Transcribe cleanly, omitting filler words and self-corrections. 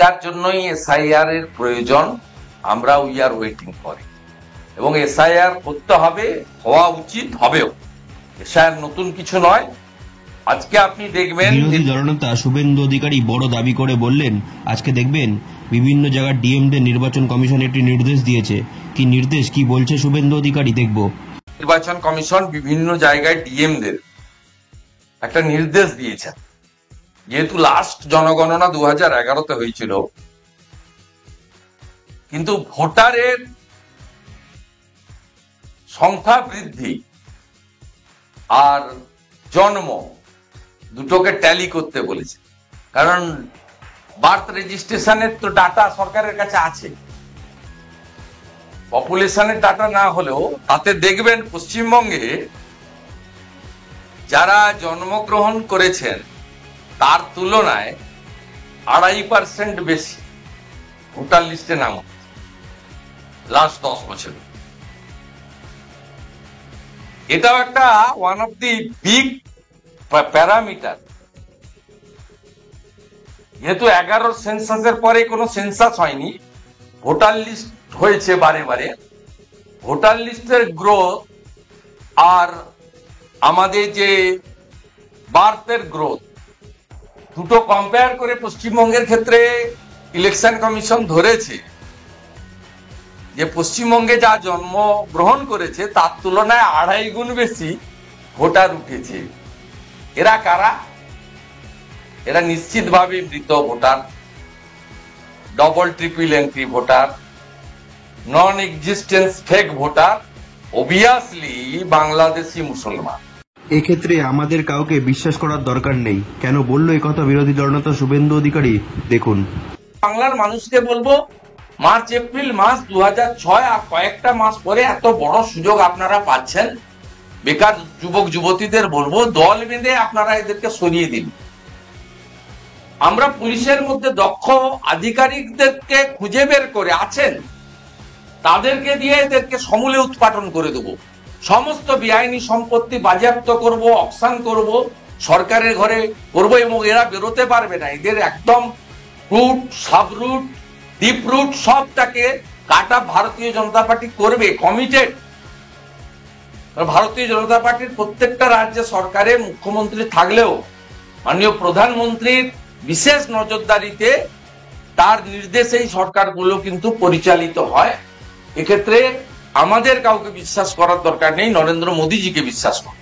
তার জন্যই এসআইআর এর প্রয়োজন। আমরা we are waiting for it, এবং এসআইআর করতে হবে, হওয়া উচিত, হবেও। এসআইআর নতুন কিছু নয়। আজকে আপনি দেখবেন বিরোধী দলনেতা শুভেন্দু অধিকারী বড় দাবি করে বললেন, আজকে দেখবেন বিভিন্ন জায়গার ডিএমদের নির্বাচন কমিশন একটি নির্দেশ দিয়েছে। কি নির্দেশ, কি বলছে শুভেন্দু অধিকারী, দেখবো। নির্বাচন কমিশন বিভিন্ন জায়গায় ডিএমদের একটা নির্দেশ দিয়েছেন। যেহেতু লাস্ট জনগণনা 2011-তে হয়েছিল, কিন্তু ভোটারের সংখ্যা বৃদ্ধি আর জন্ম দুটোকে ট্যালি করতে বলেছে। কারণ বার্থ রেজিস্ট্রেশনের তো ডাটা সরকারের কাছে আছে, পপুলেশনের ডাটা না হলেও তাতে দেখবেন পশ্চিমবঙ্গে যারা জন্মগ্রহণ করেছেন তার তুলনায় 2.5% বেশি ভোটার লিস্টে নাম লাস্ট 10 বছর। এটাও একটা one of the big parameter. যেহেতু 11 সেন্সাসের পরে কোনো সেন্সাস হয়নি, ভোটার লিস্ট হয়েছে বারে বারে। ভোটার লিস্টের গ্রোথ আর আমাদের যে বার্থের গ্রোথ দুটো কম্পেয়ার করে পশ্চিমবঙ্গের ক্ষেত্রে ইলেকশন কমিশন ধরেছে যে পশ্চিমবঙ্গে যা জন্মগ্রহণ করেছে তার তুলনায় 2.5 গুণ বেশি ভোটার উঠেছে। এরা কারা? এরা নিশ্চিতভাবে মৃত voter, double triple entry voter, non existence fake voter, obviously Bangladeshi মুসলমান। এক্ষেত্রে আমাদের কাউকে বিশ্বাস করার দরকার নেই। কেন বললো একথা বিরোধী দলনেতা শুভেন্দু অধিকারী, দেখুন। বাংলার মানুষকে বলবো, মার্চ এপ্রিল মাস 2006 আর কয়েকটা মাস পরে এত বড় সুযোগ আপনারা পাচ্ছেন। বেকার যুবক যুবতীদের বলবো, দল বেঁধে আপনারা এদেরকে সরিয়ে দিন। আমরা পুলিশের মধ্যে দক্ষ আধিকারিকদেরকে খুঁজে বের করে আছেন, তাদেরকে দিয়ে এদেরকে সমূলে উৎপাটন করে দেব। সমস্ত বেআইনি সম্পত্তি বাজেয়াপ্ত করব, অকশন করব, সরকারের ঘরে করব, এবং এরা বেরোতে পারবে না। এদের একদম root, sub root, deep root সবটাকে কাটা ভারতীয় জনতা পার্টি করবে, কমিটেড। ভারতীয় জনতা পার্টির প্রত্যেকটা রাজ্যে সরকারে মুখ্যমন্ত্রী থাকলেও মাননীয় প্রধানমন্ত্রীর বিশেষ নজরদারিতে তার নির্দেশেই সরকারগুলো কিন্তু পরিচালিত হয়। এক্ষেত্রে আমাদের কাউকে বিশ্বাস করার দরকার নেই, নরেন্দ্র মোদীজিকে বিশ্বাস করুন।